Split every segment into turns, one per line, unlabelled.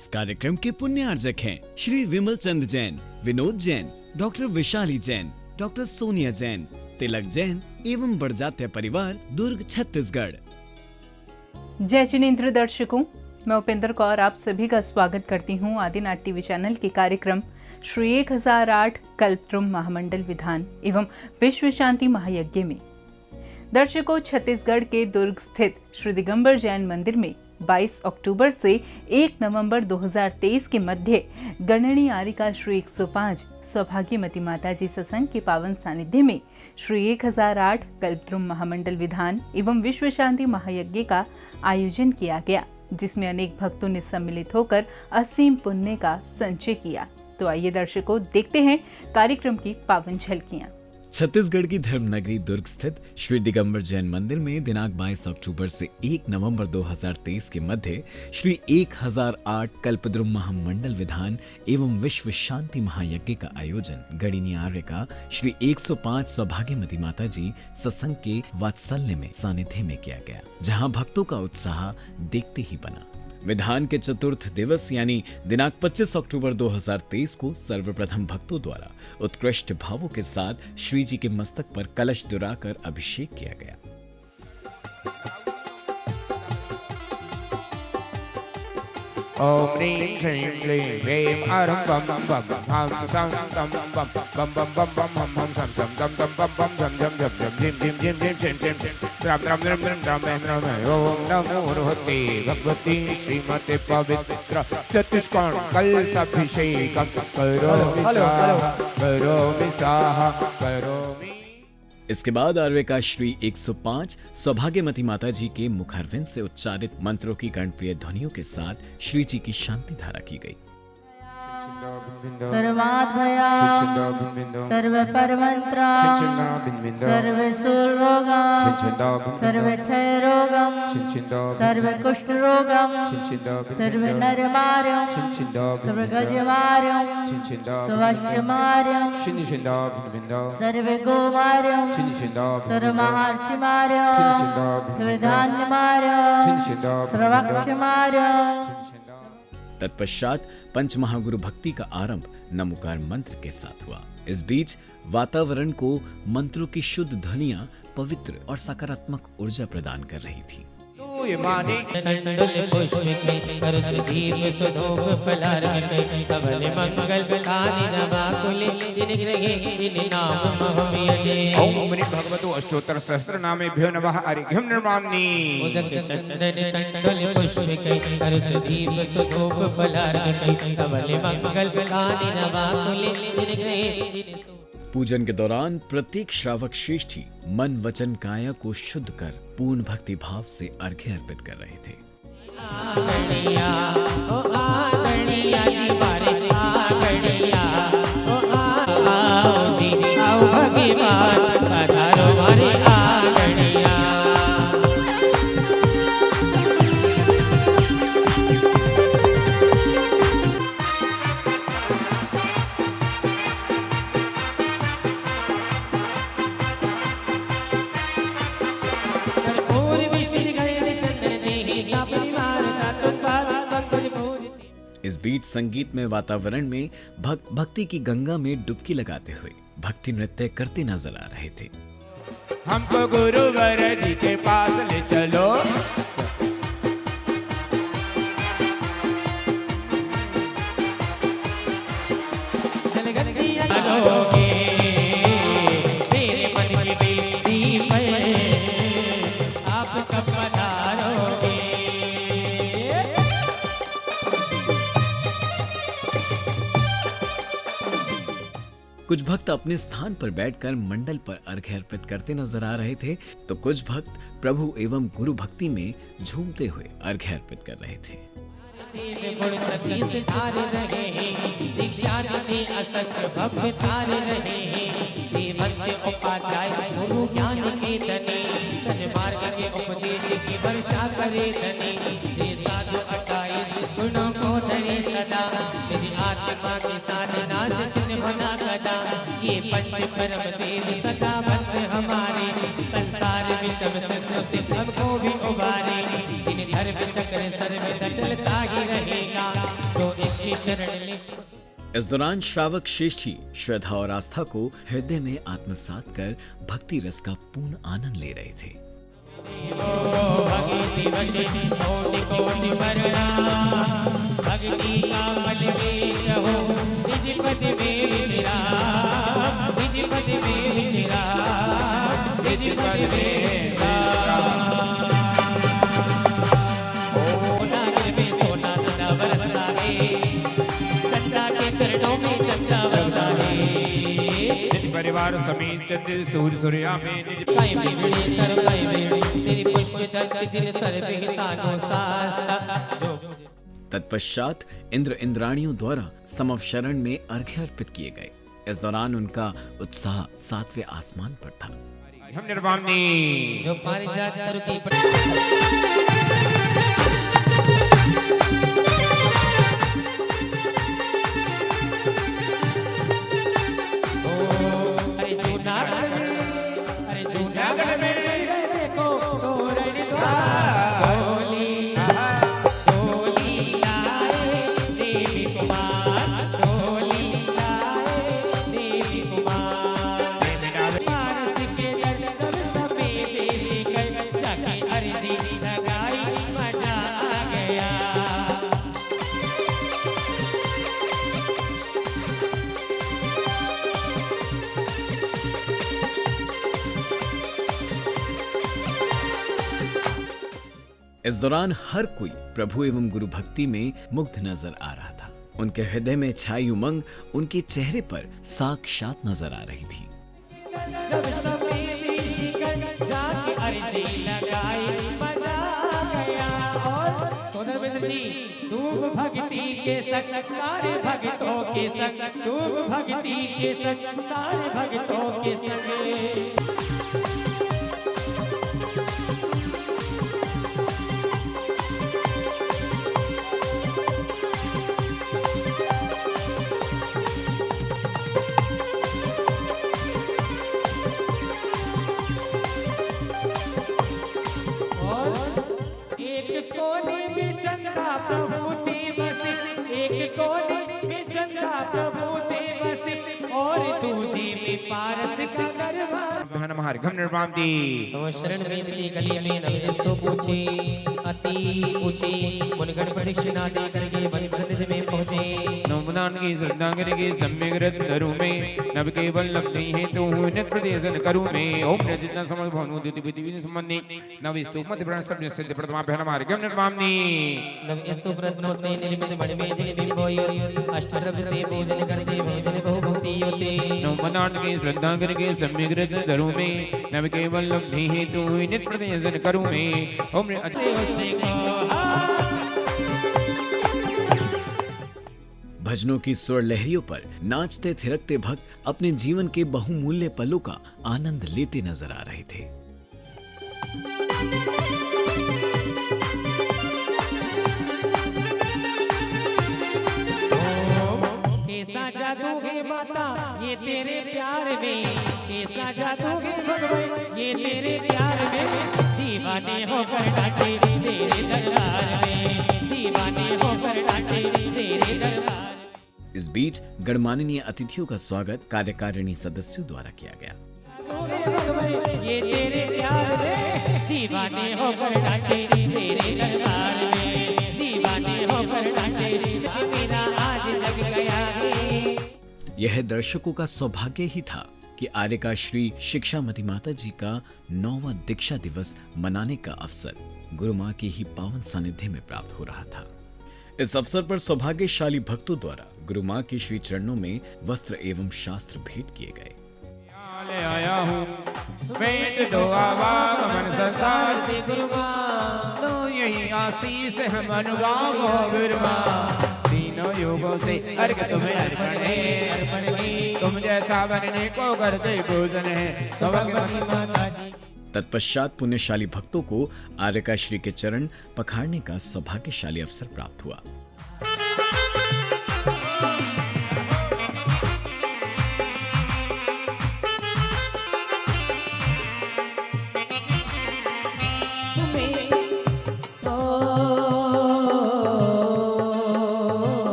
इस कार्यक्रम के पुण्यार्जक हैं श्री विमल चंद जैन, विनोद जैन, डॉक्टर विशाली जैन, डॉक्टर सोनिया जैन, तिलक जैन एवं बड़जात्या परिवार, दुर्ग, छत्तीसगढ़।
जय जिनेंद्र दर्शकों, मैं उपेंद्र कौर आप सभी का स्वागत करती हूँ आदिनाथ टीवी चैनल के कार्यक्रम श्री 1008 कल्पद्रुम महामंडल विधान एवं विश्व शांति महायज्ञ में। दर्शकों, छत्तीसगढ़ के दुर्ग स्थित श्री दिगंबर जैन मंदिर में 22 अक्टूबर से 1 नवंबर 2023 के मध्य गणनी आरिका श्री 105 सौभाग्यमती माता जी सत्संग के पावन सानिध्य में श्री 1008 कल्पद्रुम महामंडल विधान एवं विश्व शांति महायज्ञ का आयोजन किया गया, जिसमें अनेक भक्तों ने सम्मिलित होकर असीम पुण्य का संचय किया। तो आइए दर्शकों, देखते हैं कार्यक्रम की पावन झलकियां।
छत्तीसगढ़ की धर्मनगरी दुर्ग स्थित श्री दिगंबर जैन मंदिर में दिनांक 22 अक्टूबर से 1 नवंबर 2023 के मध्य श्री 1008 कल्पद्रुम महामंडल विधान एवं विश्व शांति महायज्ञ का आयोजन गणिनी आर्य का श्री 105 सौभाग्यमती माता जी सत्संग के वात्सल्य में सानिध्य में किया गया, जहां भक्तों का उत्साह देखते ही बना। विधान के चतुर्थ दिवस यानी दिनांक 25 अक्टूबर 2023 को सर्वप्रथम भक्तों द्वारा उत्कृष्ट भावों के साथ श्री जी के मस्तक पर कलश दुराकर अभिषेक किया गया।
ओम ह्रीं श्रीं क्लीं ह्रीं अरं बम बम हम सं तम बम बम बम बम बम हम हम सं सं तम तम बम बम झम झम झम झम झिम झिम झिम झिम झिम झिम झिम राम राम राम राम राम राम राम ओम नमो भगवते भगवती श्रीमते पवित्र चतुष्कोण कलशाभिषेकं करोमि स्वाहा करोमि।
इसके बाद आर्वे का श्री 105 सौभाग्यमती माता जी के मुखारविंद से उच्चारित मंत्रों की गणप्रिय ध्वनियों के साथ श्री जी की शांति धारा की गई।
सर्वाद्भया सर्वपरमंत्रा सर्वशूलरोगम सर्वक्षयरोगम सर्वकुष्ठरोगम सर्वनरमार्यम सर्वगजमार्यम सर्वश्यमार्यम सर्वगोमार्यम सर्वमहर्षिमार्यम सर्वधान्यमार्यम सर्वक्षमार्यम।
तत्पश्चात पंचमहागुरु भक्ति का आरंभ नमोकार मंत्र के साथ हुआ। इस बीच वातावरण को मंत्रों की शुद्ध ध्वनियां पवित्र और सकारात्मक ऊर्जा प्रदान कर रही थी।
ओम भगवतो अष्टोत्तर सहस्र नामेभ्यो नमः अर्घ्यं निर्मामि।
पूजन के दौरान प्रत्येक श्रावक श्रेष्ठी मन वचन काया को शुद्ध कर पूर्ण भक्ति भाव से अर्घ्य अर्पित कर रहे थे। इस बीच संगीत में वातावरण में भक्ति की गंगा में डुबकी लगाते हुए भक्ति नृत्य करते नजर आ रहे थे।
हमको गुरुवर जी के पास ले चलो,
कुछ भक्त अपने स्थान पर बैठकर मंडल पर अर्घ्य अर्पित करते नजर आ रहे थे, तो कुछ भक्त प्रभु एवं गुरु भक्ति में झूमते हुए अर्घ्य अर्पित कर रहे थे।
ये पंच परम देव सदा बंद हमारे, संसार विषम सिद्ध से सबको भी उबारे, जिन धर्म चक्र सर्वदा चलता ही रहेगा। शरण ले।
इस दौरान श्रावक शेष जी श्रद्धा और आस्था को हृदय में आत्मसात कर भक्ति रस का पूर्ण आनंद ले रहे थे।
भक्ति वशे कोटि कोटि वरना, भक्ति का फल वेद हो निज पद में विराम, निज पद में विराम, निज पद में विराम। ओ नागर में सोना सदा बरसता है, चंदा के चरणों में चंदा बरसता है।
निज परिवार समेत चंद्र सूर्य सूर्या में निज
काय बिगड़े तर काय बिगड़े, तेरी पुष्प दत्त जिन सर्व तानो शास्ता जो।
तत्पश्चात इंद्र इंद्राणियों द्वारा समवशरण में अर्घ्य अर्पित किए गए। इस दौरान उनका उत्साह 7वें आसमान पर था।
हम निर्वाणी
जो पारिजात तरु की अरे जूनागढ़ में देखो तोरण द्वार, डोली डोली लाए देवी कुमार, डोली लाए देवी कुमार। पारस के दर्शन सफेद शिखर, जाके अर्जी लगाई मजा आ गया।
इस दौरान हर कोई प्रभु एवं गुरु भक्ति में मुग्ध नजर आ रहा था। उनके हृदय में छाई उमंग उनके चेहरे पर साक्षात नजर आ रही थी।
जाके अर्जी लगाई मजा आ गया। और सोनरबिंद जी, धूप भक्ति के संग सारे भक्तों के संग, धूप भक्ति के संग सारे भक्तों के संग। एक कोने में चंदा प्रभु थे बसे, एक कोने में चंदा प्रभु थे बसे, और दूसरे में पारस का दरबार।
हमारे हम निर्वाणी
शरण वेद की गली में नवेस्तो पूछे, अति ऊंची मुनिगण प्रदक्षिणा दे करके बलिप्रतिज में पहुंचे।
नवदान की श्रद्धा करके सम्यक रत्न धरू में, नव केवल लब्धि है तो नित प्रदेशन करूं में। ओम जितना समझ भवनु द्वितीय विधि संबंधी नव स्तूप मध्य प्राण सब सिद्ध प्रथमा पहला मार्ग हम निर्वाणी
नव स्तूप रत्नों से निर्मित बड़ में जय बिंबोयो, अष्टद्रव्य से पूजन करते भोजन को भक्ति होते।
नवदान की श्रद्धा करके सम्यक रत्न धरू में, नव केवल लब्धि है तो नित प्रदेशन करूं में। ओम
भजनों की स्वर लहरियों पर नाचते थिरकते भक्त अपने जीवन के बहुमूल्य पलों का आनंद लेते नजर आ रहे थे।
कैसा जादू है माता ये तेरे प्यार में, कैसा जादू है भगवान ये तेरे प्यार में। दीवाने होकर नाचे तेरे दरबार में, दीवाने होकर नाचे तेरे दरबार।
इस बीच गणमाननीय अतिथियों का स्वागत कार्यकारिणी सदस्यों द्वारा किया गया।
ये तेरे प्यार में, दीवाने होकर नाचे तेरे दरबार में, दीवाने होकर नाचे। मेरा आज लग गया है।
यह दर्शकों का सौभाग्य ही था कि आर्यका श्री शिक्षामती माता जी का 9वां दीक्षा दिवस मनाने का अवसर गुरु मां के ही पावन सानिध्य में प्राप्त हो रहा था। इस अवसर पर सौभाग्यशाली भक्तों द्वारा गुरु मां के श्री चरणों में वस्त्र एवं शास्त्र भेंट किए गए।
आया हूँ भेंट दो आवागमन संसार
से गुरु मां,
तो यही आशीष हम अनुगाम हो गुरु मां। तीनों युगों से अर्घ तुम्हें अर्पण है, तुम जैसा बनने को करते पूजन है।
माता जी
तत्पश्चात पुण्यशाली भक्तों को आर्यका श्री के चरण पखारने का सौभाग्यशाली अवसर प्राप्त हुआ।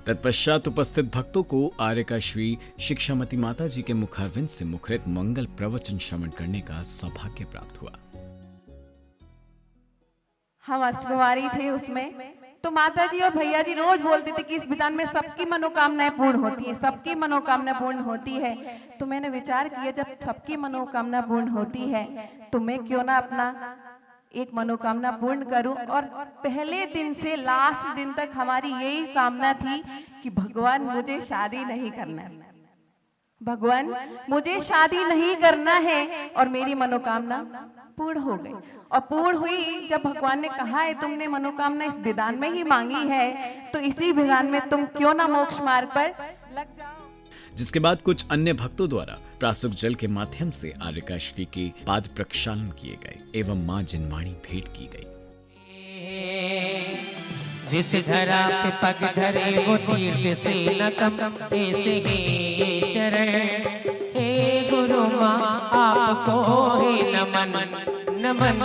तत्पश्चात उपस्थित भक्तों को आर्य का श्री शिक्षामती माता जी के मुखारविंद से मुखरित मंगल प्रवचन श्रवण करने का सौभाग्य प्राप्त हुआ।
हम अष्टकुमारी थे उसमें, तो माता जी और भैया जी रोज बोलते थे कि इस विधान में सबकी मनोकामनाएं पूर्ण होती है, सबकी मनोकामना पूर्ण होती है। तो मैंने विचार किया जब सबकी मनोकामना पूर्ण होती है तो मैं क्यों ना अपना एक मनोकामना पूर्ण करूं। और पहले दिन से लास्ट दिन तक हमारी यही कामना थी कि भगवान मुझे शादी नहीं करना है, भगवान मुझे शादी नहीं करना है। और मेरी मनोकामना पूर्ण हो गई। और पूर्ण हुई जब भगवान ने कहा है तुमने मनोकामना इस विधान में ही मांगी है तो इसी विधान में तुम क्यों ना मोक्ष मार्ग पर लग जाओ।
जिसके बाद कुछ अन्य भक्तों द्वारा प्रासुक जल के माध्यम से आर्यकाश्री के पाद प्रक्षालन किए गए एवं मां जिनवाणी भेंट की गई।
जिस धरा पे पग धरे वो तीर्थ से न कम, ऐसे ही शरण हे गुरु माँ आपको ही नमन नमन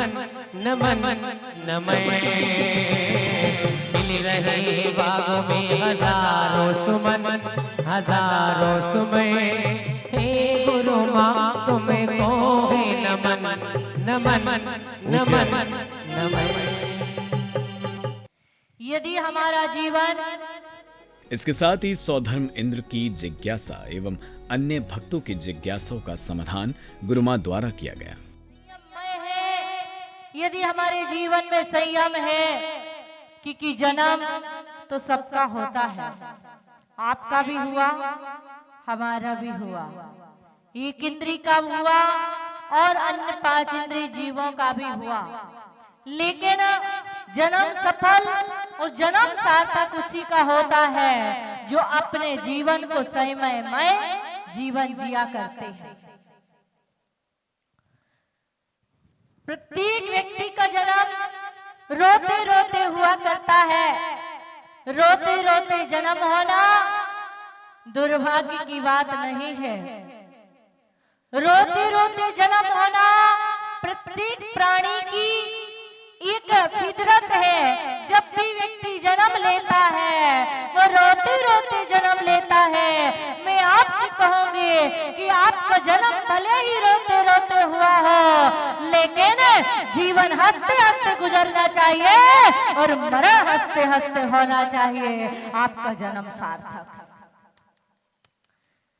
नमन नमन। मिल रहे बाग में हजारों सुमन, हजारों सुमन हे गुरु माँ तुमको ही नमन नमन नमन नमन।
यदि हमारा जीवन
इसके साथ ही सौधर्म इंद्र की जिज्ञासा एवं अन्य भक्तों की जिज्ञासाओं का समाधान गुरुमां द्वारा किया गया।
संयममय है, यदि हमारे जीवन में संयम है, क्योंकि जन्म तो सबका होता है, आपका भी हुआ हमारा भी हुआ, एक इंद्री का हुआ और अन्य 5 इंद्रिय जीवों का भी हुआ। लेकिन जन्म सफल और जन्म सार्थक उसी का होता है जो अपने जीवन को संयममय जीवन जिया करते हैं। प्रत्येक व्यक्ति का जन्म रोते रोते हुआ करता है। रोते रोते जन्म होना दुर्भाग्य की बात नहीं है। रोते रोते जन्म होना प्रत्येक प्राणी की एक फितरत है। जब भी व्यक्ति जन्म लेता है वो रोते रोते जन्म लेता है। मैं आपसे कहूंगी कि आपका जन्म भले ही रोते रोते हुआ हो, लेकिन जीवन हंसते हंसते गुजरना चाहिए और मरण हंसते हंसते होना चाहिए। आपका जन्म सार्थक।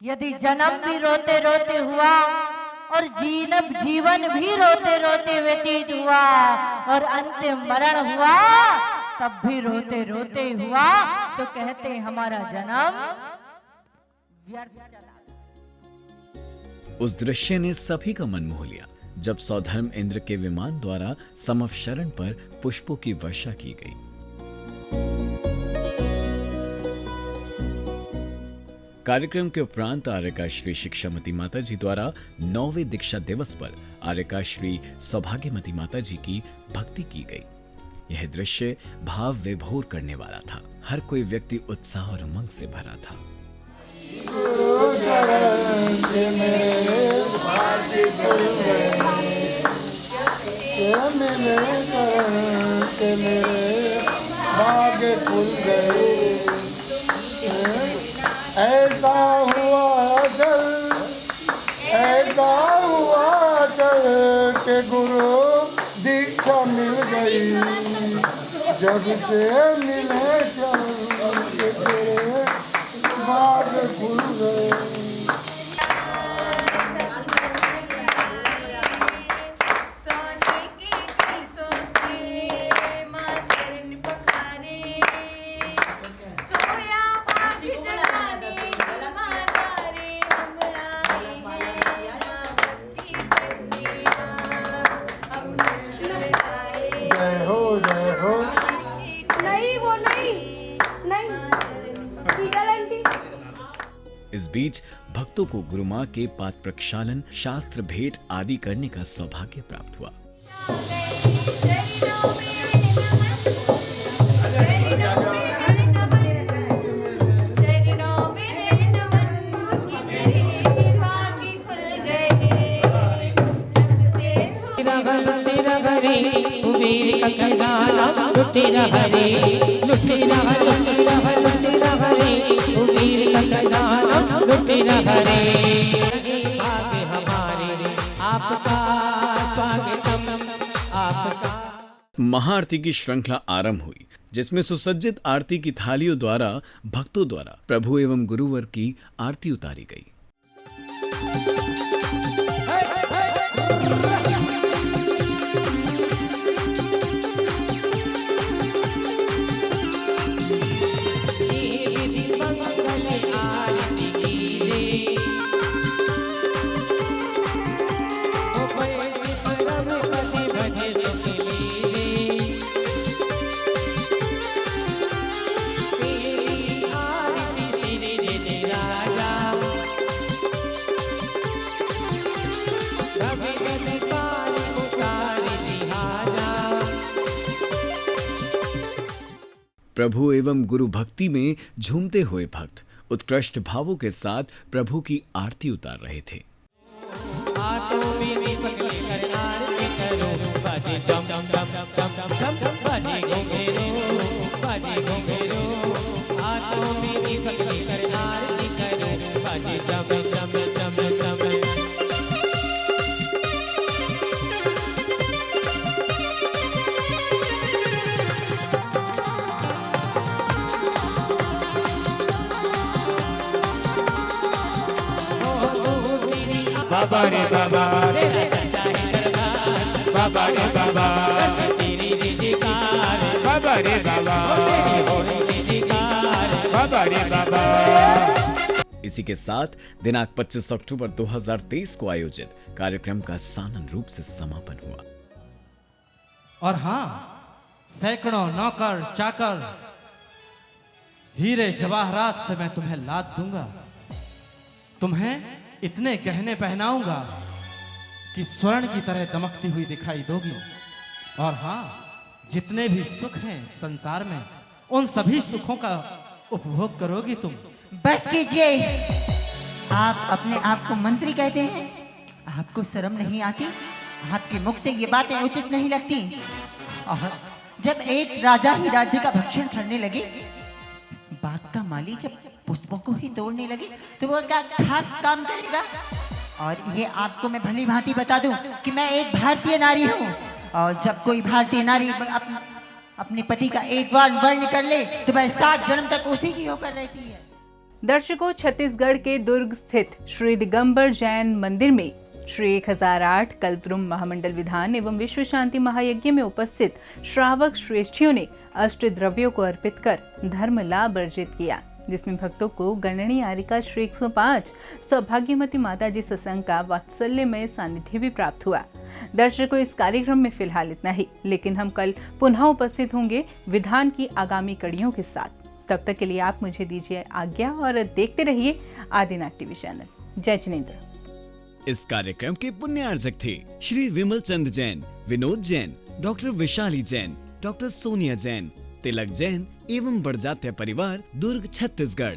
यदि जन्म भी रोते रोते हुआ और जीवन भी रोते रोते व्यतीत हुआ और अंतिम मरण हुआ तब भी रोते रोते हुआ, तो कहते हैं हमारा जन्म व्यर्थ चला।
उस दृश्य ने सभी का मन मोह लिया जब सौधर्म इंद्र के विमान द्वारा समवशरण पर पुष्पों की वर्षा की गई। कार्यक्रम के उपरांत आर्यकाश्री शिक्षामती माता जी द्वारा 9वें दीक्षा दिवस पर आर्यकाश्री सौभाग्यमती माता जी की भक्ति की गई। यह दृश्य भाव विभोर करने वाला था। हर कोई व्यक्ति उत्साह और उमंग से भरा था।
ऐसा हुआ चल के गुरु दीक्षा मिल गई। जब से मिले चल के तेरे भाग खुल गए।
इस बीच भक्तों को गुरुमां के पाद प्रक्षालन, शास्त्र भेंट आदि करने का सौभाग्य प्राप्त हुआ।
तेरा हरे लुटी न हरे भाग्य हमारे आपका स्वागतम आपका।
महाआरती की श्रृंखला आरंभ हुई, जिसमें सुसज्जित आरती की थालियों द्वारा भक्तों द्वारा प्रभु एवं गुरुवर की आरती उतारी गई। प्रभु एवं गुरु भक्ति में झूमते हुए भक्त उत्कृष्ट भावों के साथ प्रभु की आरती उतार रहे थे।
बाबा रे बाबा बाबा रे बाबा बाबा रे बाबा बाबा रे बाबा।
इसी के साथ दिनांक 25 अक्टूबर 2023 को आयोजित कार्यक्रम का सानंद रूप से समापन हुआ।
और हाँ, सैकड़ों नौकर चाकर हीरे जवाहरात से मैं तुम्हें लाद दूंगा। तुम्हें इतने गहने पहनाऊंगा कि स्वर्ण की तरह दमकती हुई दिखाई दोगी। और हाँ, जितने भी सुख हैं संसार में, उन सभी सुखों का उपभोग करोगी तुम।
बस कीजिए, आप अपने आप को मंत्री कहते हैं? आपको शर्म नहीं आती? आपके मुख से ये बातें उचित नहीं लगती। और जब एक राजा ही राज्य का भक्षण करने लगे, बाग का माली जब पुष्पों को ही तोड़ने लगे, तो वो क्या खाक काम करेगा? और ये आपको मैं भली भांति बता दूं कि मैं एक भारतीय नारी हूँ, और जब कोई भारतीय नारी अपने पति का एक बार वर्ण कर ले तो वह 7 जन्म तक उसी की होकर रहती है।
दर्शकों, छत्तीसगढ़ के दुर्ग स्थित श्री दिगंबर जैन मंदिर में श्री 1008 कल्पद्रुम महामंडल विधान एवं विश्व शांति महायज्ञ में उपस्थित श्रावक श्रेष्ठियों ने अष्ट द्रव्यों को अर्पित कर धर्म लाभ अर्जित किया, जिसमें भक्तों को गणनीय आरिका श्री 105 सौभाग्यवती माता जी सत्संग का वात्सल्यमय सानिध्य भी प्राप्त हुआ। दर्शकों, इस कार्यक्रम में फिलहाल इतना ही, लेकिन हम कल पुनः उपस्थित होंगे विधान की आगामी कड़ियों के साथ। तब तक के लिए आप मुझे दीजिए आज्ञा और देखते रहिए आदिनाथ टीवी चैनल। जय जिनेंद्र।
इस कार्यक्रम के पुण्यार्जक थे श्री विमल चंद जैन, विनोद जैन, डॉक्टर विशाली जैन, डॉक्टर सोनिया जैन, तिलक जैन एवं बड़जात्या परिवार, दुर्ग, छत्तीसगढ़।